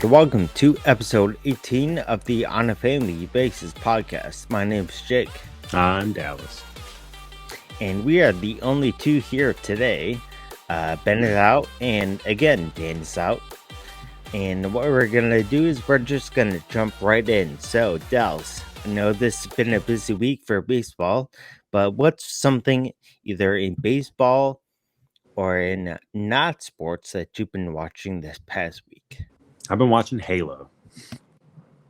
and welcome to episode 18 of the On a Family Basis podcast. My name is Jake. I'm Dallas. And we are the only two here today. Ben is out, and again, Dan is out. And what we're going to do is we're just going to jump right in. So, Dallas, I know this has been a busy week for baseball, but what's something either in baseball or in not sports that you've been watching this past week? I've been watching Halo.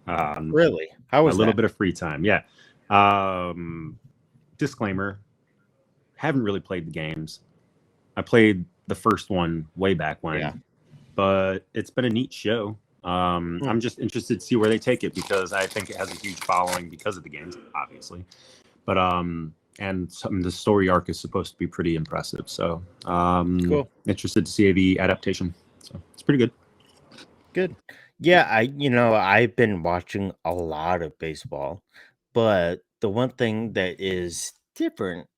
Really? How was a little that? bit of free time, yeah. Disclaimer: haven't really played the games. I played the first one way back when, but it's been a neat show. I'm just interested to see where they take it because I think it has a huge following because of the games, obviously. But and the story arc is supposed to be pretty impressive. So Cool. Interested to see the adaptation. So it's pretty good. Good. Yeah, I've been watching a lot of baseball, but the one thing that is different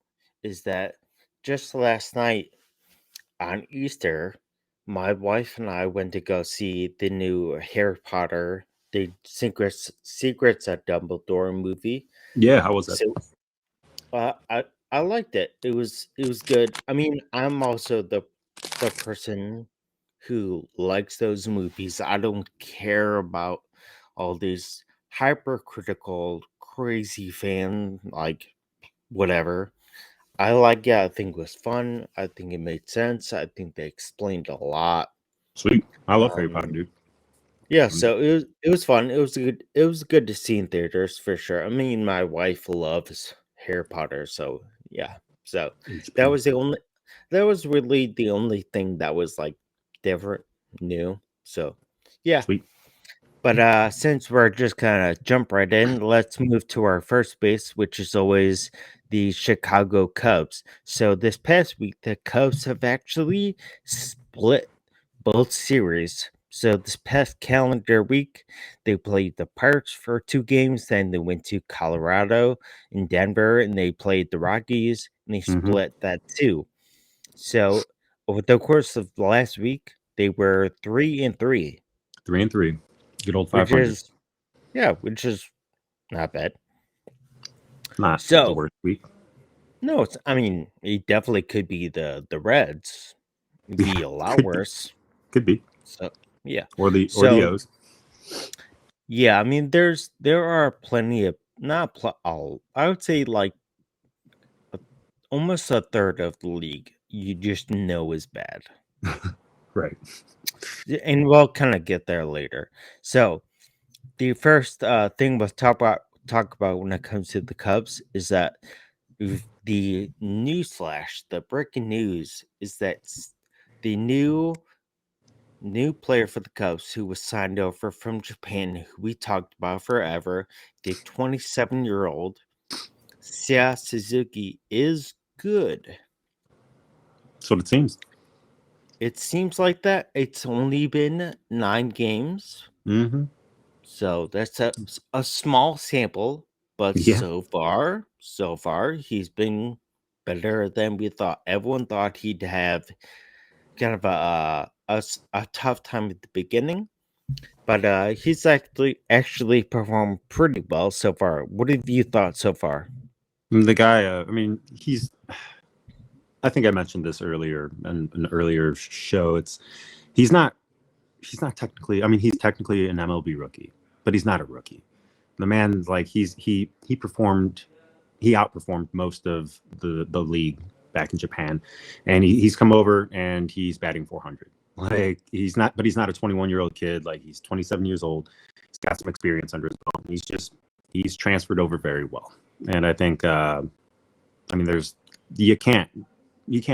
is that just last night on Easter, my wife and I went to go see the new Harry Potter, the Secrets of Dumbledore movie. Yeah, how was that? So, I liked it. It was good. I mean, I'm also the person who likes those movies. I don't care about all these hypercritical, crazy fan, like whatever. I think it was fun. I think it made sense. I think they explained a lot. Sweet. I love Harry Potter, dude. Yeah, so it was fun. It was good to see in theaters for sure. I mean, my wife loves Harry Potter, so yeah. So that was really the only thing that was like different, new. So yeah. Sweet. But since we're just gonna jump right in, let's move to our first base, which is always the Chicago Cubs. So this past week, the Cubs have actually split both series. So this past calendar week, they played the Pirates for 2 games, then they went to Colorado and Denver, and they played the Rockies, and they split that too. So over the course of the last week, they were 3-3. 3-3. Good old Which 500. which is not bad. Not the So, worst week. no, I mean, it definitely could be the Reds. It'd be a lot worse. Could be. So, yeah. Or the O's. Yeah, I mean, there are plenty of not all. I would say like almost a third of the league you just know is bad. Right. And we'll kind of get there later. So, the first thing we'll talk about when it comes to the Cubs is that the breaking news is that the new player for the Cubs who was signed over from Japan, who we talked about forever, the 27-year-old Sia Suzuki, is good. That's what it seems. It seems like that. It's only been 9 games. Mm-hmm. So that's a small sample, but so far, he's been better than we thought. Everyone thought he'd have kind of a tough time at the beginning, but he's actually performed pretty well so far. What have you thought so far? The guy, I mean, I think I mentioned this earlier in an earlier show. He's not technically, I mean, he's technically an MLB rookie, but he's not a rookie. The man, like, he outperformed most of the league back in Japan, and he's come over and he's batting 400. Like, he's not a 21-year-old kid. Like, he's 27 years old. He's got some experience under his belt. He's transferred over very well, and I think I mean, you can't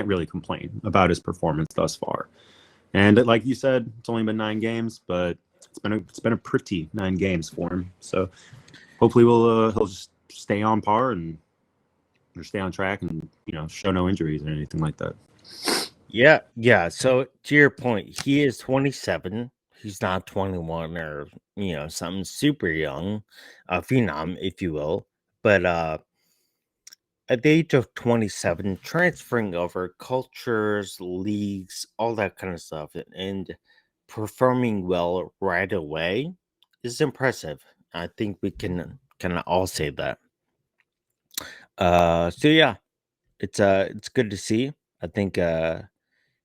really complain about his performance thus far. And like you said, it's only been 9 games, but it's been a pretty 9 games for him. So hopefully he'll just stay on par or stay on track and show no injuries or anything like that. Yeah. So to your point, he is 27. He's not 21 or something super young, phenom, if you will. But at the age of 27, transferring over cultures, leagues, all that kind of stuff, and performing well right away is impressive. I think we can kind of all say that. So yeah, it's good to see. I think uh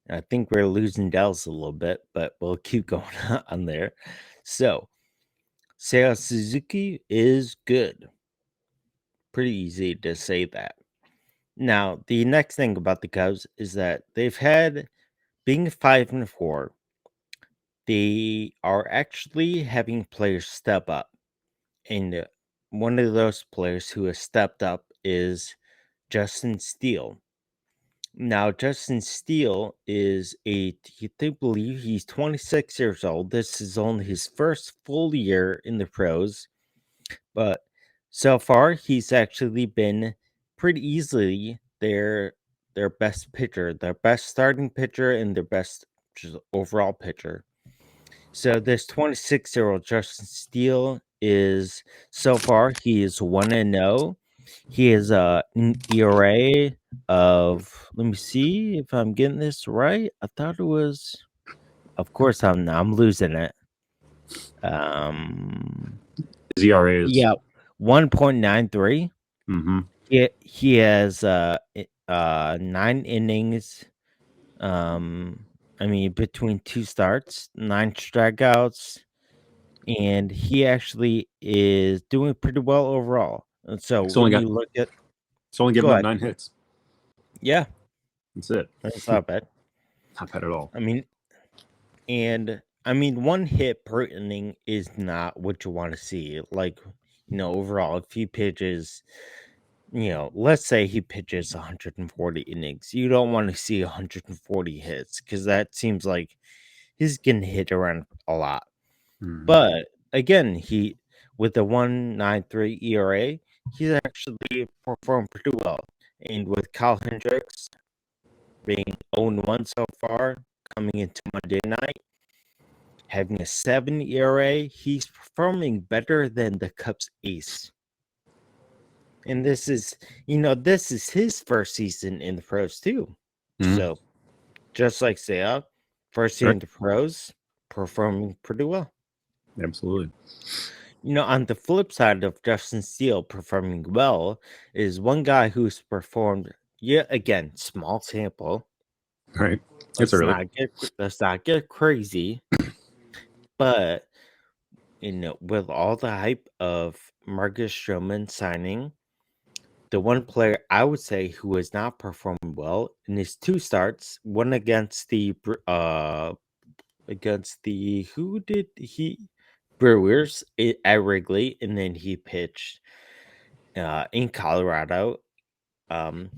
I think we're losing Dallas a little bit, but we'll keep going on there. So Seiya Suzuki is good. Pretty easy to say that. Now, the next thing about the Cubs is that they've had being 5-4, they are actually having players step up. And one of those players who has stepped up is Justin Steele. Now, Justin Steele is I believe he's 26 years old. This is only his first full year in the pros, but so far he's actually been pretty easily their best pitcher, their best starting pitcher, and their best just overall pitcher. So this 26-year-old Justin Steele is so far he is 1-0. He has an ERA of, let me see if I'm getting this right. I thought it was, of course I'm losing it. His ERA is Yeah, 1.93. mm-hmm. He has 9 innings. I mean between 2 starts, 9 strikeouts, and he actually is doing pretty well overall. And so He's only when got you look at, he's only given go up ahead. 9 hits. Yeah, That's it. that's not bad. Not bad at all. I mean, and I mean, 1 hit per inning is not what you want to see. Like, overall, if he pitches, let's say he pitches 140 innings, you don't want to see 140 hits because that seems like he's getting hit around a lot. Mm-hmm. But again, he with the 1.93 ERA, he's actually performed pretty well. And with Kyle Hendricks being 0-1 so far, coming into Monday night, having a 7 ERA, he's performing better than the Cubs ace. And this is his first season in the pros too. Mm-hmm. So just like Seiya, first year Right. in the pros, performing pretty well. Absolutely. On the flip side of Justin Steele performing well is one guy who's performed yet again, small sample. Right. It's early. Let's not get crazy, but with all the hype of Marcus Stroman signing, the one player I would say who has not performed well in his 2 starts, one against the who did he Brewers at Wrigley, and then he pitched in Colorado. Um,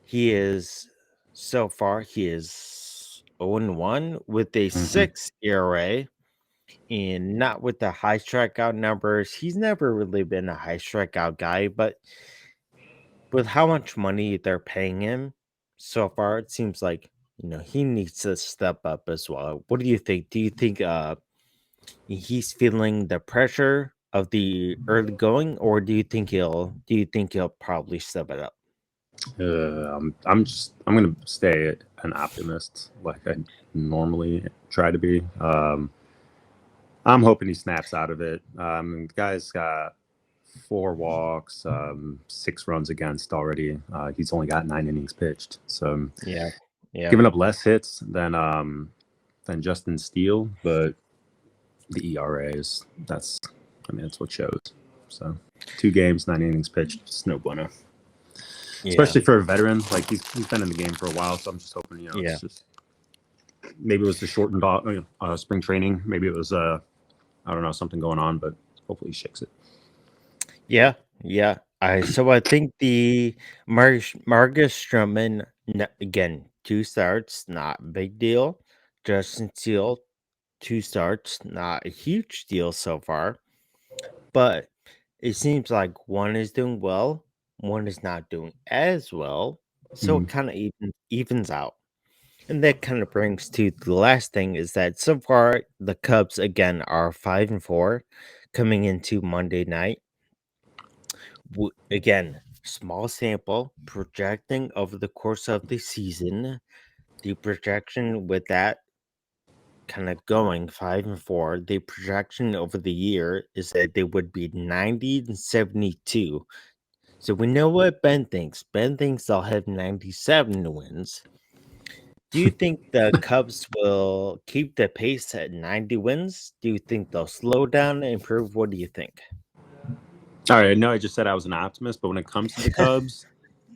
he is so far he is 0-1 with a Mm-hmm. 6 ERA and not with the high strikeout numbers. He's never really been a high strikeout guy, but with how much money they're paying him so far, it seems like he needs to step up as well. What do you think? Do you think he's feeling the pressure of the early going, or do you think he'll probably step it up? I'm gonna stay an optimist like I normally try to be. I'm hoping he snaps out of it. The guy's got 4 walks, 6 runs against already. He's only got 9 innings pitched, so Yeah. Yeah. giving up less hits than Justin Steele, but the ERA is that's what shows. So 2 games, 9 innings pitched, it's no bueno. Yeah. Especially for a veteran, like he's been in the game for a while, so I'm just hoping Yeah. it's just maybe it was the shortened spring training, maybe it was I don't know, something going on, but hopefully he shakes it. Yeah. Yeah. I think the Marcus Stroman again 2 starts, not a big deal. Justin Steele 2 starts, not a huge deal so far. But it seems like one is doing well, one is not doing as well. So Mm-hmm. it kind of evens out. And that kind of brings to the last thing is that so far the Cubs again are 5-4 coming into Monday night. Again, small sample projecting over the course of the season. The projection with that kind of going 5-4. The projection over the year is that they would be 90-72. So we know what Ben thinks. Ben thinks they'll have 97 wins. Do you think the Cubs will keep the pace at 90 wins? Do you think they'll slow down and improve? What do you think? All right, I know I just said I was an optimist, but when it comes to the Cubs,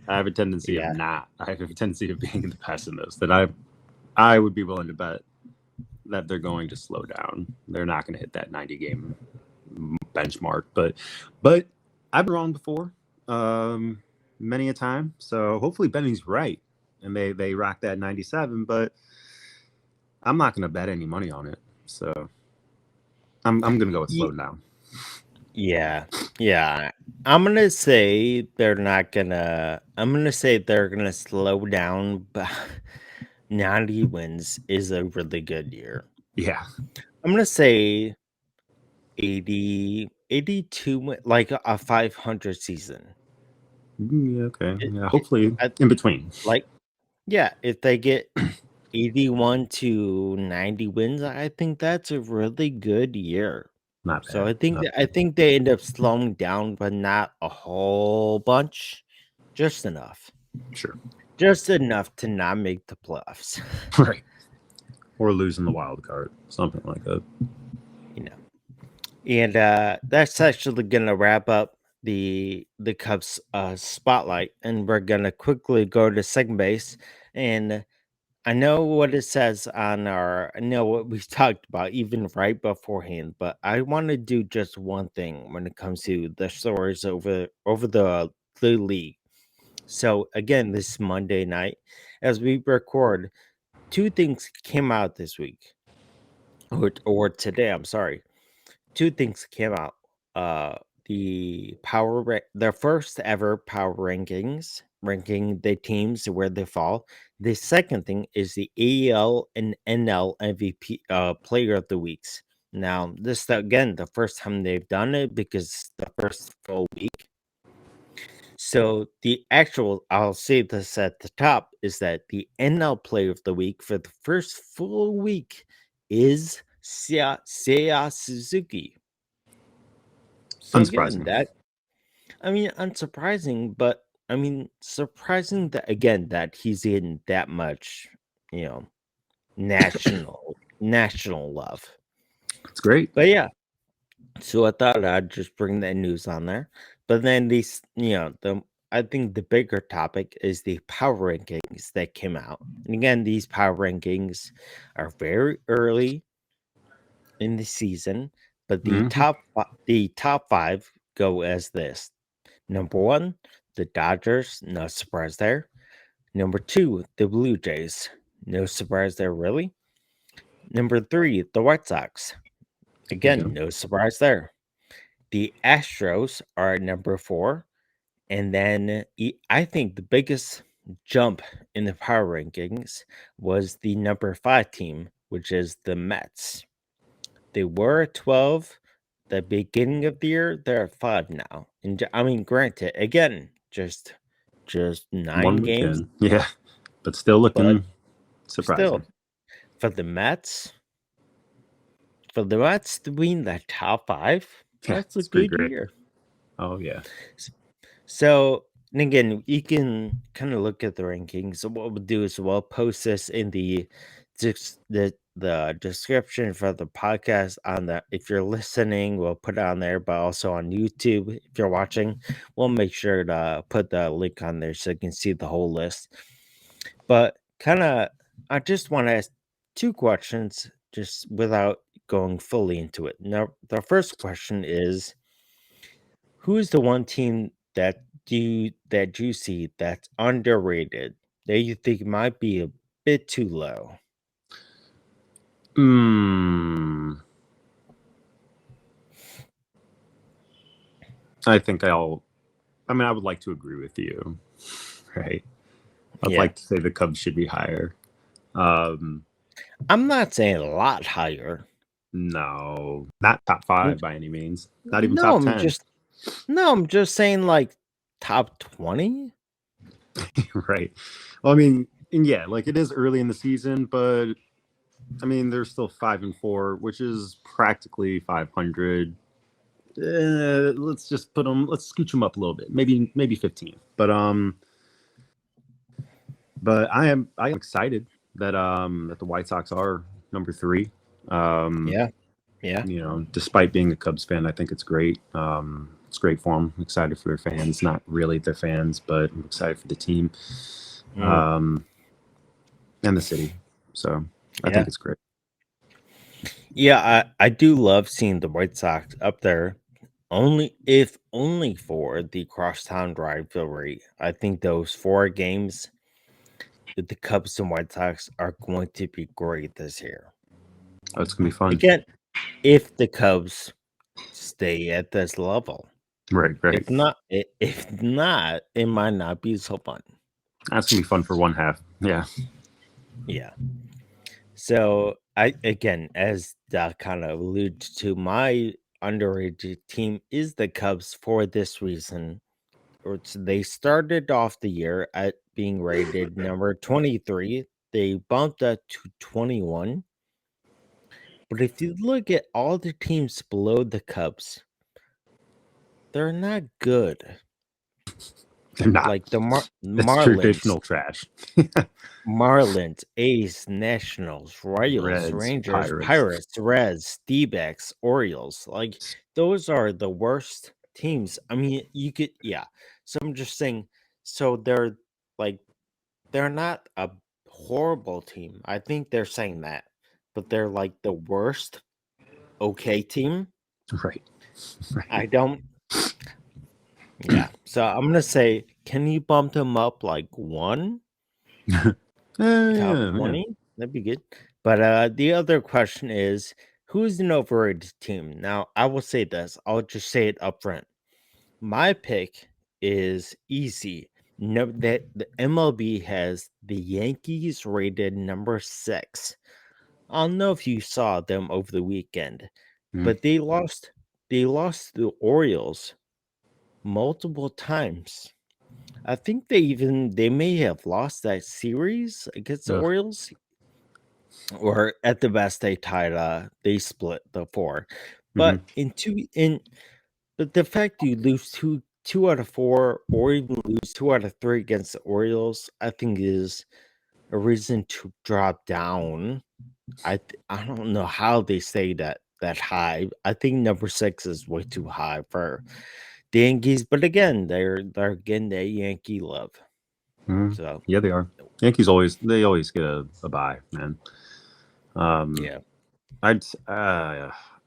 I have a tendency of Yeah. not. I have a tendency of being the pessimist. That I would be willing to bet that they're going to slow down. They're not going to hit that 90 game benchmark. But I've been wrong before, many a time. So hopefully Benny's right, and they rock that 97. But I'm not going to bet any money on it. So I'm going to go with slow down. Yeah. Yeah. I'm gonna say they're not gonna. I'm gonna say they're gonna slow down, but 90 wins is a really good year. Yeah. I'm gonna say 80, 82, like a 500 season. Yeah, okay. It, Yeah. it, Hopefully I, in between. like, yeah, if they get 81 to 90 wins, I think that's a really good year. Not So bad. I think they end up slowing down, but not a whole bunch, just enough. Sure. Just enough to not make the playoffs. Right. Or losing the wild card, something like that. You know. And that's actually gonna wrap up the Cubs spotlight, and we're gonna quickly go to second base. And I know what it says on our I know what we've talked about even right beforehand, but I want to do just one thing when it comes to the stories over the league. So again, this Monday night, as we record, two things came out this week. Or today, I'm sorry. Two things came out. Uh the first ever power rankings, ranking the teams where they fall. The second thing is the AL and NL MVP player of the weeks. Now, this is again the first time they've done it because it's the first full week. So the actual, I'll say this at the top, is that the NL player of the week for the first full week is Seiya Suzuki. So again, Unsurprising. that I mean, unsurprising, but I mean, surprising that again that he's in that much, you know, national love. It's great. But yeah, so I thought I'd just bring that news on there. But then these, the I think the bigger topic is the power rankings that came out. And again, these power rankings are very early in the season, but Mm-hmm. the top 5 go as this. Number 1, the Dodgers, no surprise there. Number 2, the Blue Jays, no surprise there really. Number 3, the White Sox, Okay. again, no surprise there. The Astros are at number 4, and then I think the biggest jump in the power rankings was the number 5 team, which is the Mets. They were at 12 the beginning of the year. They're at 5 now. And I mean, granted, again, just 9 One games, weekend. Yeah. But still but looking surprising. still, for the Mets, to be in the top 5, Yeah. that's a It's pretty good great. year. Oh, yeah. So, and again, you can kind of look at the rankings. So what we'll do is we'll post this in the description for the podcast on the if you're listening, we'll put it on there, but also on YouTube if you're watching, we'll make sure to put the link on there so you can see the whole list. But kind of, I just want to ask two questions just without going fully into it. Now, the first question is, who is the one team that you see that's underrated that you think might be a bit too low? Mm, I think I would like to agree with you, right? I'd Yeah. like to say the Cubs should be higher. Um, I'm not saying a lot higher. no, not top I'm 5 by any means. Not even no, top I'm 10. just no, I'm just saying like top 20. Right. Well, I mean, and yeah, like it is early in the season, but I mean, they're still 5-4, which is practically 500. Let's just put them. Let's scooch them up a little bit, maybe 15. But I am excited that the White Sox are number three. Um, Yeah, yeah, Despite being a Cubs fan, I think it's great. It's great for them. I'm excited for their fans. Not really their fans, but I'm excited for the team mm, um, and the city. So I yeah, think it's great. yeah. I do love seeing the White Sox up there. Only if only for the crosstown rivalry. I think those 4 games with the Cubs and White Sox are going to be great this year. Oh, it's gonna be fun. Again, if the Cubs stay at this level. Right, right. If not, it might not be so fun. That's gonna be fun for one half. Yeah. Yeah. So I again, as that kind of alludes to, my underrated team is the Cubs for this reason. They started off the year at being rated number 23. They bumped up to 21. But if you look at all the teams below the Cubs, they're not good. They're not. Like the It's Marlins, traditional trash. Marlins, A's, Nationals, Royals, Reds, Rangers, Pirates. Pirates, Reds, D-backs, Orioles. Like those are the worst teams. I mean, you could yeah. So I'm just saying so like they're not a horrible team. I think they're saying that. But they're like the worst okay team. Right. Right. I don't yeah. So I'm going to say can you bump them up like 1? Top Yeah, yeah. 20? That'd be good. But, the other question is, who's an overrated team? Now, I will say this, I'll just say it up front. My pick is easy. No, that the MLB has the Yankees rated number 6. I don't know if you saw them over the weekend, Mhm. but they lost the Orioles multiple times. I think they may have lost that series against the Ugh. Orioles. Or at the best, they split the 4. Mhm. But in 2 in but the fact you lose 2 out of 4 or even lose 2 out of 3 against the Orioles, I think is a reason to drop down. I don't know how they stay that high. I think number 6 is way too high for the Yankees, but again, they're getting that Yankee love. Mhm. So, Yeah, they are. Yankees always get a bye, man. Um, yeah. I'd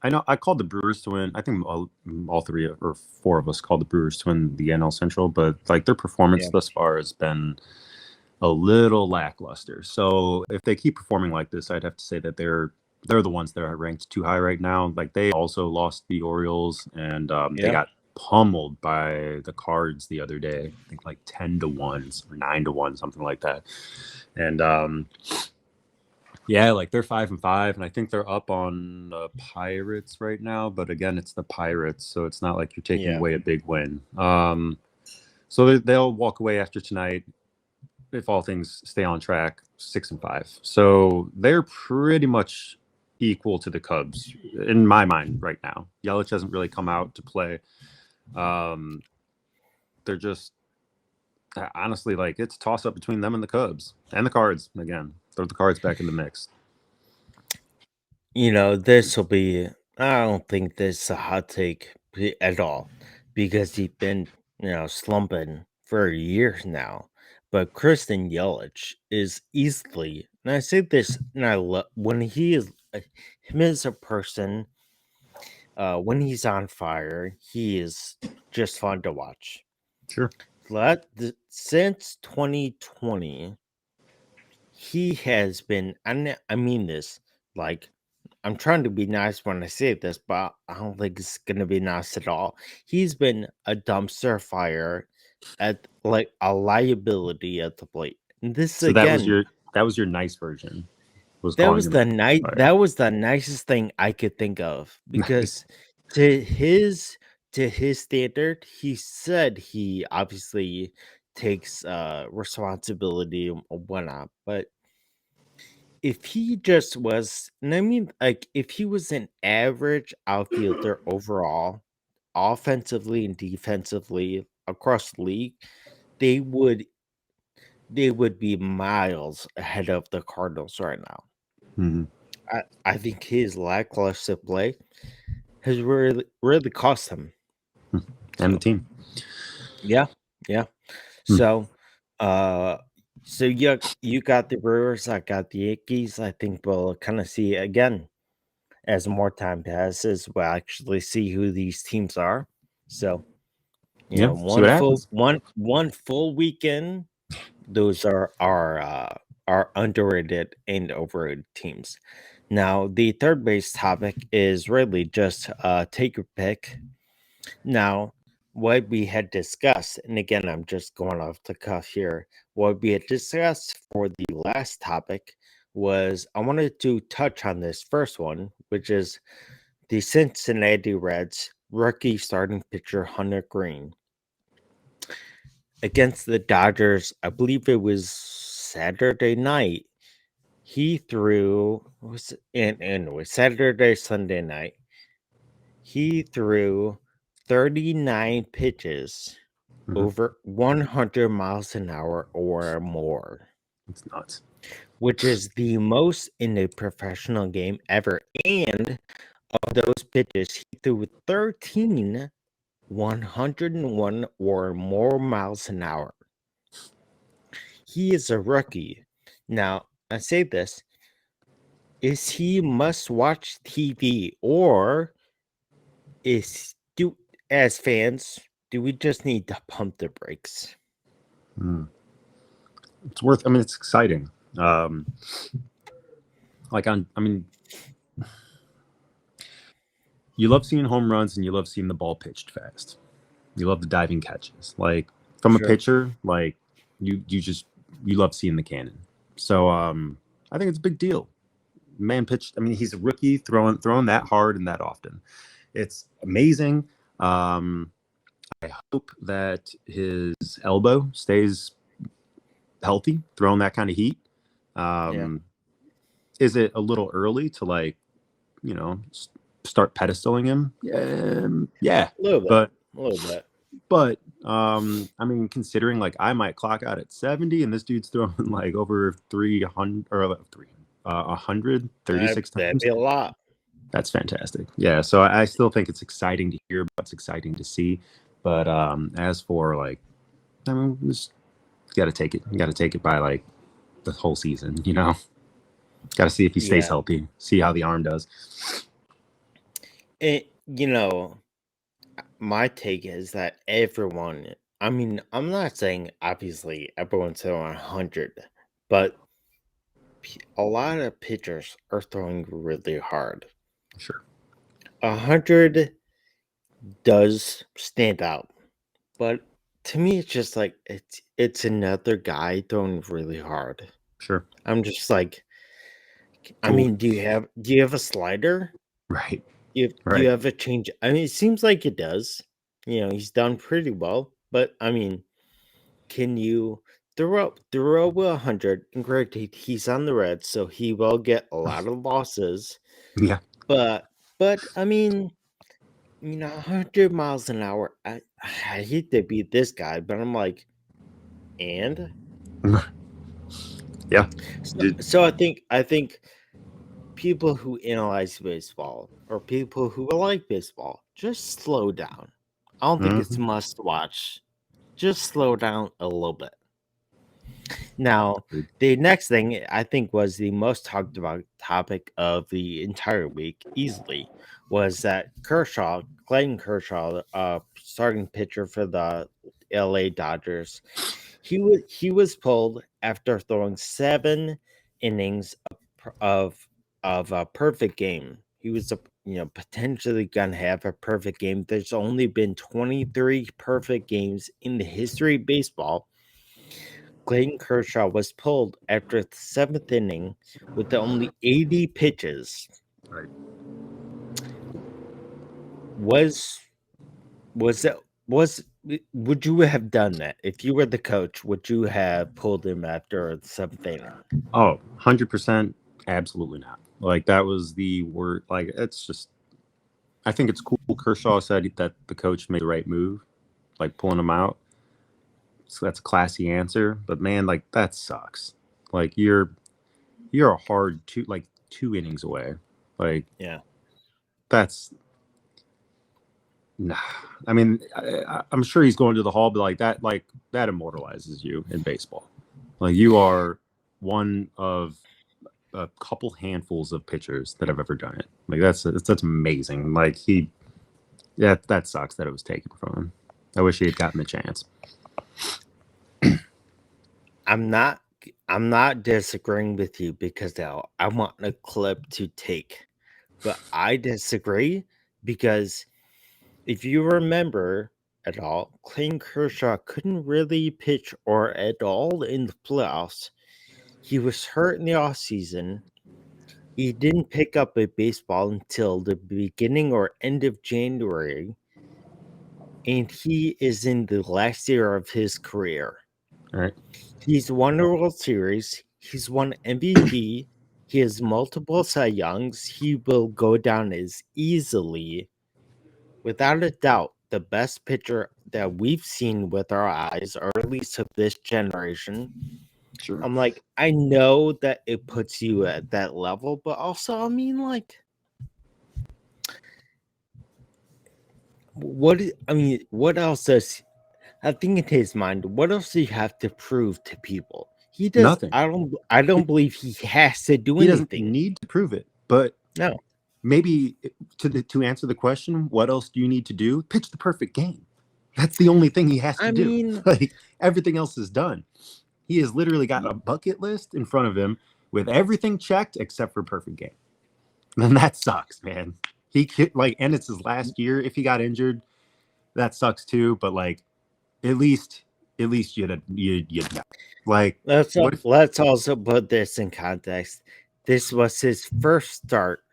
I know I called the Brewers to win. I think all three or four of us called the Brewers to win the NL Central, but like their performance Yeah. thus far has been a little lackluster. So if they keep performing like this, I'd have to say that they're the ones that are ranked too high right now. Like they also lost the Orioles, and they Yeah. got pummeled by the Cards the other day. I think like 10-1 or 9-1, something like that. And yeah, like they're 5-5, and I think they're up on the Pirates right now. But again, it's the Pirates, so it's not like you're taking Yeah. away a big win. So they'll walk away after tonight if all things stay on track, 6-5. So they're pretty much equal to the Cubs in my mind right now. Yelich hasn't really come out to play. Um, they're just honestly like it's a toss up between them and the Cubs and the Cards again. Throw the Cards back in the mix. This will be I don't think this is a hot take at all because he's been, slumping for years now. But Kristen Yelich is easily, and I say this, and I love when he is him as a person, when he's on fire, he is just fun to watch. Sure. Since 2020, he has been, I mean this, like, I'm trying to be nice when I say this, but I don't think it's gonna be nice at all. He's been a dumpster fire at like a liability at the plate. And this So again, that was your nice version. Was calling him fire. that was the nicest thing I could think of Nice. because to his to his standard, he said he obviously takes responsibility and whatnot, but if he just was, and I mean, like, if he was an average outfielder overall, offensively and defensively across the league, they would they would be miles ahead of the Cardinals right now. Mhm. I think his lackluster play has really cost him. And the So team. yeah, yeah. Hmm. So, uh, so you got the Brewers, I got the Yankees. I think we'll kind of see again as more time passes. We'll actually see who these teams are. So Yeah. See what happens. one full weekend. Those are underrated and overrated teams. Now the third base topic is really just take your pick. Now, what we had discussed, and again, I'm just going off the cuff here. What we had discussed for the last topic was I wanted to touch on this first one, which is the Cincinnati Reds rookie starting pitcher Hunter Green against the Dodgers. I believe it was Saturday night. He threw and it was Saturday, Sunday night. He threw 39 pitches Mhm. over 100 miles an hour or more, It's nuts. which is the most in a professional game ever. And of those pitches, he threw 13 101 or more miles an hour. He is a rookie. Now, I say this, is he must watch TV, or is do as fans do we just need to pump the brakes? Mm. It's worth. I mean, it's exciting. Um, like on. I mean, you love seeing home runs and you love seeing the ball pitched fast. You love the diving catches. Like from a Sure. pitcher, like you just you love seeing the cannon. So I think it's a big deal. Man pitched. I mean, he's a rookie throwing that hard and that often. It's amazing. Um, I hope that his elbow stays healthy, throwing that kind of heat. Yeah. Um, is it a little early to like, you know, start pedestaling him? Yeah, A little bit. but A little bit. I mean, considering like I might clock out at 70 and this dude's throwing like over 300 or 136 That'd times. be a lot. That's fantastic. Yeah, so I still think it's exciting to hear, but it's exciting to see. But as for like, I mean, just got to take it. You got to take it by like the whole season. You know, got to see if he stays Yeah. healthy. See how the arm does. It, my take is that everyone, I mean, I'm not saying obviously everyone's throwing 100, but a lot of pitchers are throwing really hard. Sure. 100 does stand out, but to me, it's just like it's another guy throwing really hard. Sure. I'm just like, I Cool. mean, do you have a slider? Right. Do you Right. have a change? I mean, it seems like it does. He's done pretty well, but I mean, can you throw 100? And granted, he's on the Reds, so he will get a lot of losses. Yeah. But I mean, 100 miles an hour. I hate to be this guy, but I'm like, and Yeah. so, Did, so I think people who analyze baseball or people who like baseball just slow down. I don't think it's mhm. must watch. Just slow down a little bit. Now, the next thing I think was the most talked about topic of the entire week, easily, was that Clayton Kershaw, starting pitcher for the LA Dodgers, he was pulled after throwing 7 innings of a perfect game. He was potentially gonna have a perfect game. There's only been 23 perfect games in the history of baseball. Clayton Kershaw was pulled after the 7th inning with only 80 pitches. Right. Was was that was would you have done that if you were the coach? Would you have pulled him after the 7th inning? Oh, 100%. Absolutely not. Like that was the word. Like it's just. I think it's cool. Kershaw said that the coach made the right move, like pulling him out. So that's a classy answer. But man, like that sucks. Like you're a hard 2 innings away. Like Yeah. that's nah. I mean, I'm sure he's going to the Hall, but like that immortalizes you in baseball. Like you are one of a couple handfuls of pitchers that have ever done it. Like that's amazing. Like that sucks that it was taken from him. I wish he had gotten the chance. I'm not I'm not disagreeing with you because I want a clip to take. But I disagree because if you remember at all, Clayton Kershaw couldn't really pitch or at all in the playoffs. He was hurt in the offseason. He didn't pick up a baseball until the beginning or end of January, and he is in the last year of his career. All right. He's won a World Series. He's won MVP. He has multiple Cy Youngs. He will go down as easily, without a doubt, the best pitcher that we've seen with our eyes, or at least of this generation. Sure. I'm like, I know that it puts you at that level, but also, I mean, like, what else does I think in his mind, what else do you have to prove to people? He does. Nothing. I don't believe he has to do He doesn't anything. need to prove it, but No. maybe to answer the question, what else do you need to do? Pitch the perfect game. That's the only thing he has to I do. mean, Like everything else is done. He has literally got a bucket list in front of him with everything checked except for perfect game. And that sucks, man. He like, and it's his last year. If he got injured, that sucks too. But like, at least you'd know. Like, what if? let's also put this in context. This was his first start.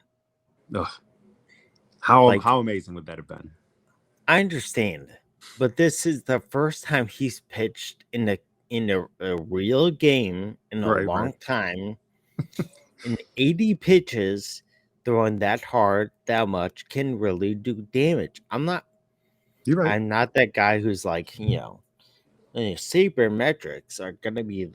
Ugh, Like, how amazing would that have been? I understand, but this is the first time he's pitched in a real game in a Right. long time. In 80 pitches, throwing that hard, that much can really do damage. You're right. I'm not that guy who's like, sabermetrics are gonna be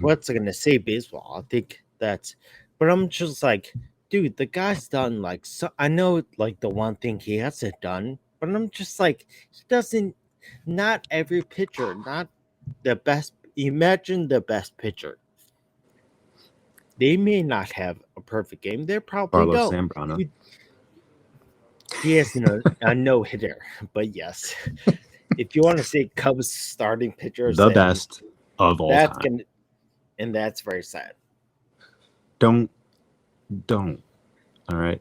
what's gonna save baseball. I think that's, but I'm just like, dude, the guy's done like so. I know like the one thing he hasn't done, but I'm just like, he doesn't. Not every pitcher, not the best. Imagine the best pitcher. They may not have a perfect game. They probably Carlos don't. Zambrano. He has a no hitter, but yes. If you want to say Cubs starting pitchers, The then best of all that's time. and that's very sad. Don't. All right.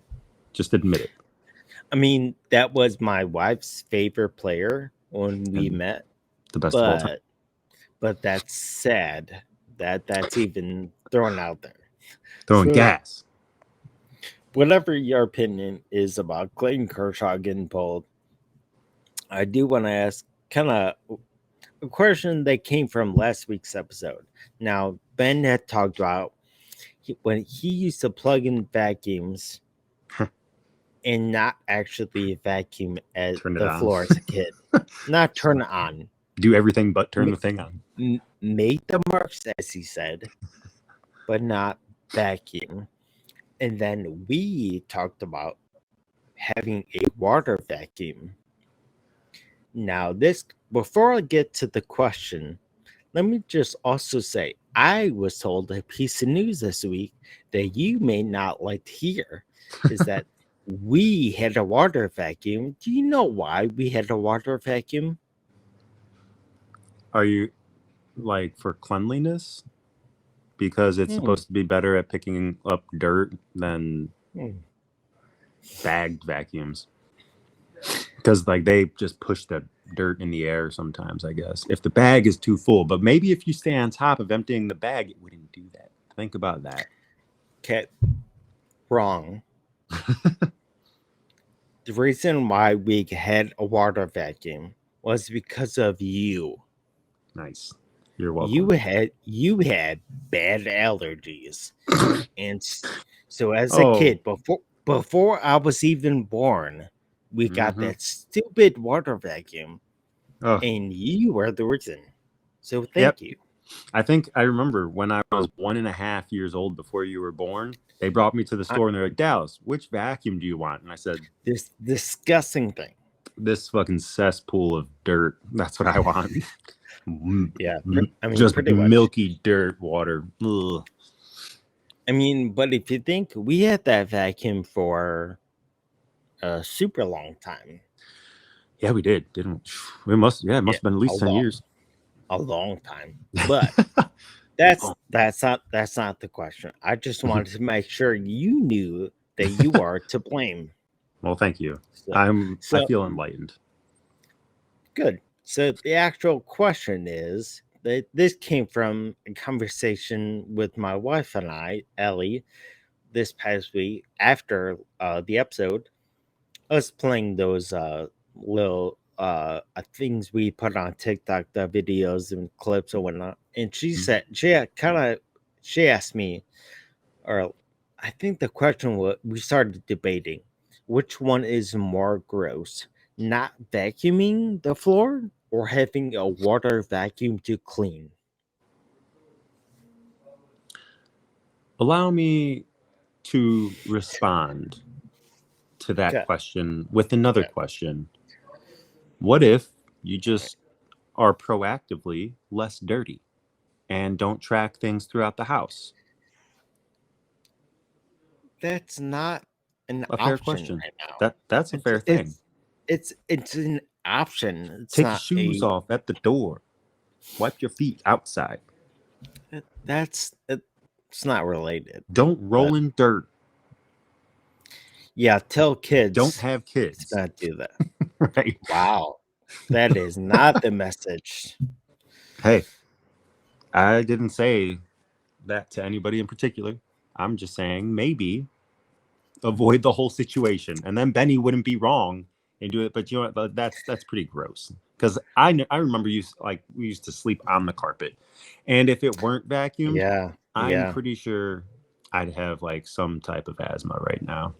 Just admit it. I mean, that was my wife's favorite player when we met. The best of all time. But that's sad that's even thrown out there. Throwing gas. Whatever your opinion is about Clayton Kershaw getting pulled, I do want to ask kind of a question that came from last week's episode. Now, Ben had talked about when he used to plug in vacuums and not actually vacuum at the floor as a kid. Not turn it on. Do everything but turn the thing on. Make the marks, as he said, but not vacuum. And then we talked about having a water vacuum. Now, before I get to the question, let me just also say I was told a piece of news this week that you may not like to hear is that we had a water vacuum. Do you know why we had a water vacuum? Are you like for cleanliness? Because it's supposed to be better at picking up dirt than bagged vacuums. Because like they just push the dirt in the air sometimes, I guess. If the bag is too full, but maybe if you stay on top of emptying the bag, it wouldn't do that. Think about that. Okay. Wrong. The reason why we had a water vacuum was because of you. Nice. You're you welcome. had bad allergies, and so as a Oh. kid, before I was even born, we got Mm-hmm. that stupid water vacuum, Oh. and you were the reason. So Yep. thank you. I think I remember when I was 1.5 years old before you were born, they brought me to the I, store and they're like, Dallas, which vacuum do you want? And I said, this disgusting thing. this fucking cesspool of dirt. That's what I want. Yeah, I mean, Just pretty much. milky dirt water. Ugh. I mean, but if you think we had that vacuum for a super long time, Yeah, we did, didn't we? It must yeah, have been at a least 10 long, years. a long time. But that's not the question. I just wanted to make sure you knew that you are to blame. Well, thank you. So, I so feel enlightened. good. So the actual question is that this came from a conversation with my wife and I, Ellie, this past week after the episode. Us playing those little things we put on TikTok, the videos and clips and whatnot. And she said she asked me, or I think the question was we started debating which one is more gross, not vacuuming the floor or having a water vacuum to clean. Allow me to respond to that Okay. question with another Okay. question. What if you just are proactively less dirty and don't track things throughout the house? That's not an A fair option question. right now. That's a It's fair thing. it's it's an option. It's Take your not shoes a off at the door. Wipe your feet outside. it's not related. Don't But roll in dirt. yeah, tell Don't kids have to kids. not do that. Right. Wow. That is not the message. Hey, I didn't say that to anybody in particular. I'm just saying maybe avoid the whole situation, and then Benny wouldn't be wrong and do it. But you know what? That's pretty gross. Because I remember like we used to sleep on the carpet, and if it weren't vacuumed, Yeah. I'm Yeah. pretty sure I'd have like some type of asthma right now,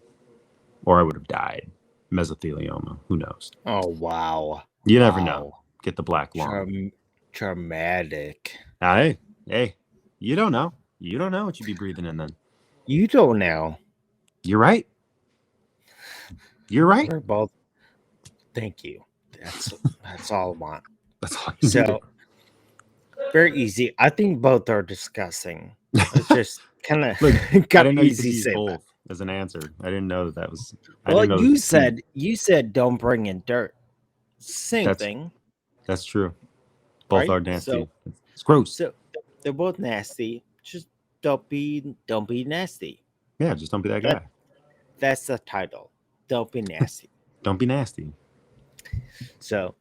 or I would have died. Mesothelioma. Who knows? Oh wow. You never know. Wow. Get the black lung. Traumatic. Hey, you don't know. You don't know what you'd be breathing in then. You don't know. You're right. You're right. We're both thank you. That's all I want. That's all you needed. So very easy. I think both are disgusting. It's just kind of Look, I kind didn't of know you could easy use say that. both as an answer. I didn't know that was. I Well, didn't know that you was two. said don't bring in dirt. Same That's thing, that's true. Both right? are So nasty. It's gross. so they're both nasty. Just don't be nasty. Yeah, just don't be that That guy. that's the title. Don't be nasty. Don't be nasty. So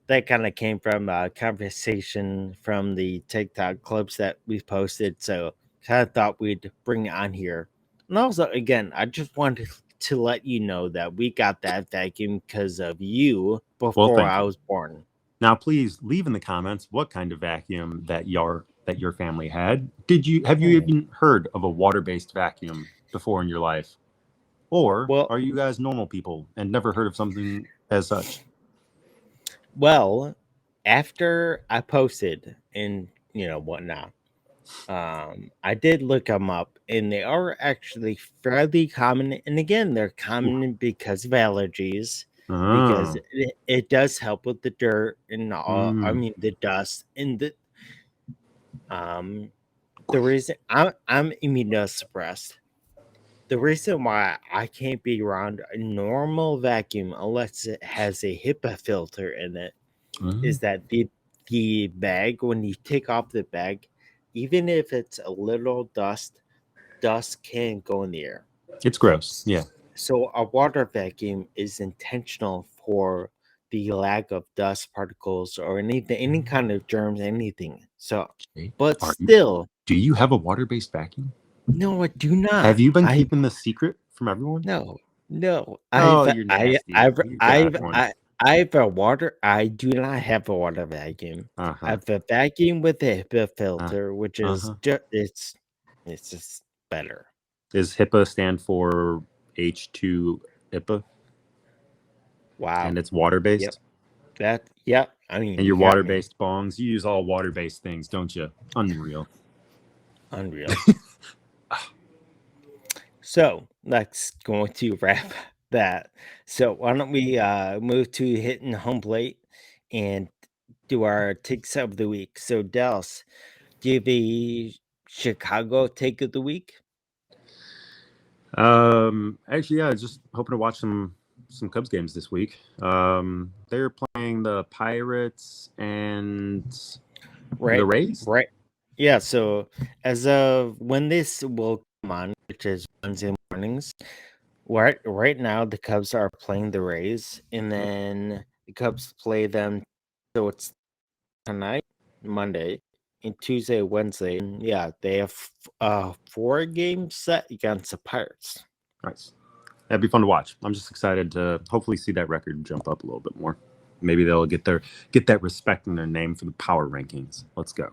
that kind of came from a conversation from the TikTok clips that we posted. So kind of thought we'd bring it on here. And also, again, I just wanted to let you know that we got that vacuum because of you Well, before thank I you. was born. Now, please leave in the comments what kind of vacuum that your family had. Have you Hmm. even heard of a water-based vacuum before in your life? Or Well, are you guys normal people and never heard of something as such? well, after I posted and whatnot, I did look them up, and they are actually fairly common. And again, they're Ooh. common because of allergies, because Ah. it does help with the dirt and all. I Mm. mean, the dust and um the reason I'm immunosuppressed. The reason why I can't be around a normal vacuum unless it has a HIPAA filter in it Mm. is that the bag, when you take off the bag, even if it's a little dust can go in the air. It's gross. Yeah. So a water vacuum is intentional for the lack of dust particles or anything, any kind of germs, anything. So, Okay. but Are you? still, Do you have a water-based vacuum? no, I do Have not. you been I keeping the secret from everyone? no, no. Oh, you're nasty. You got one. I do not have a water vacuum. Uh I huh. have a vacuum with a HIPAA Uh filter, which is huh. it's just better. Is HIPAA stand for H2 HIPAA, Wow. and it's water Yep. based. Yep. I And mean, your you got water me. based bongs, you use all water based things, don't you? Unreal. Unreal. So let's going to wrap that. So why don't we move to hitting home plate and do our takes of the week. So Dallas, do you have a Chicago take of the week? Actually, yeah, just hoping to watch some Cubs games this week. They're playing the Pirates and the Right, Rays. right. Yeah, so as of when this will come on, which is Wednesday mornings, right now the Cubs are playing the Rays, and Yep. then the Cubs play them. So it's tonight, Monday, and Tuesday, Wednesday. And yeah, they have 4 games set against the Pirates. Nice. That'd be fun to watch. I'm just excited to hopefully see that record jump up a little bit more. Maybe they'll get that respect in their name for the power rankings. Let's go.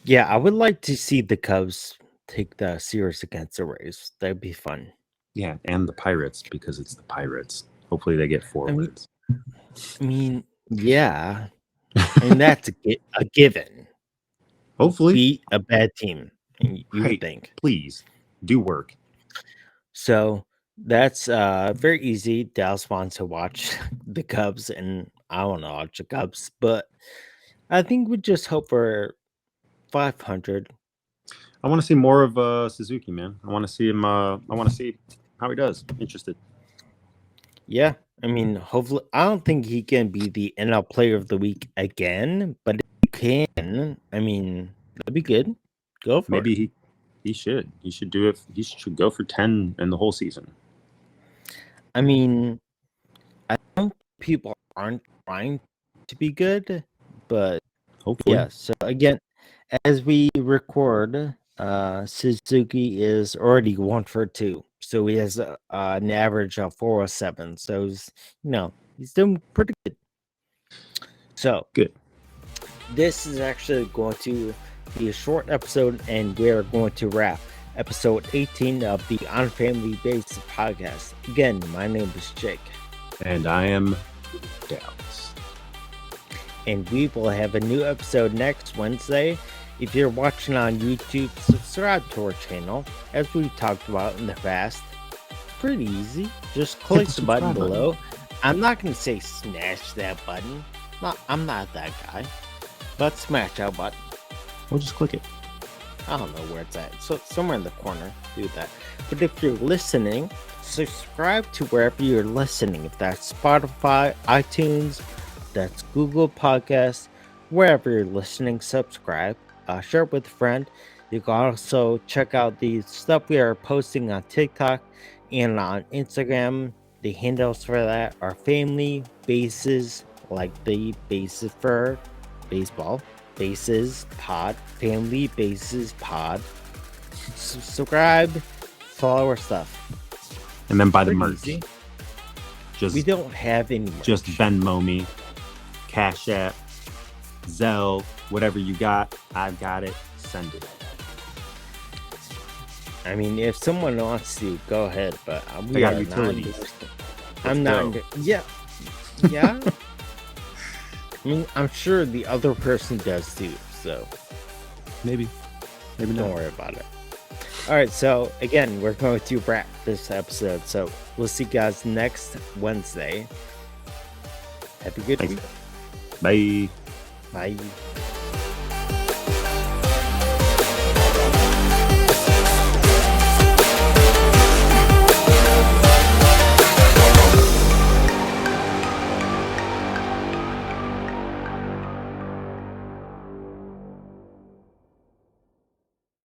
Yeah, I would like to see the Cubs take the series against the Rays. That'd be fun. Yeah, and the Pirates because it's the Pirates. Hopefully they get I mean, forwards. yeah. I mean, that's a given. Hopefully. Beat a bad team, you would Right. think. Please do work. So that's very easy. Dallas wants to watch the Cubs, and I want to watch the Cubs, but I think we just hope for 500. I want to see more of Suzuki, man. I want to see him. I want to see how he does. Interested. Yeah, I mean, hopefully, I don't think he can be the NL Player of the Week again, but if you can, I mean, that'd be good. Go for it. Maybe he should. He should do it. He should go for 10 in the whole season. I mean, I don't people aren't trying to be good, but Hopefully. yeah. So again, as we record, Suzuki is already 1 for 2, so he has an average of 407. So he's doing pretty good. So Good. this is actually going to be a short episode, and we are going to wrap episode 18 of the On Family Based podcast. Again, my name is Jake, And I am Dallas. and we will have a new episode next Wednesday. If you're watching on YouTube, subscribe to our channel. As we talked about in the past, pretty easy. Just click the button below. I'm not going to say smash that button. I'm not that guy. But smash that button. We'll just click it. I don't know where it's at. So somewhere in the corner, do that. But if you're listening, subscribe to wherever you're listening. If that's Spotify, iTunes, that's Google Podcasts, wherever you're listening, subscribe. Share it with a friend. You can also check out the stuff we are posting on TikTok and on Instagram. The handles for that are Family Bases, like the bases for baseball. Bases Pod, Family Bases Pod. Subscribe, follow our stuff. And then buy the Pretty merch. easy. Just We don't have any merch. just Venmo me, Cash App, Zelle, whatever you got. I've got it. Send it. I mean, if someone wants to, go ahead. But we got are utilities. I'm not. go. Yeah. I mean, I'm sure the other person does too. So Maybe don't not. worry about it. All right. So again, we're going to wrap this episode. So we'll see you guys next Wednesday. Have a good Thanks. week. Bye. Bye.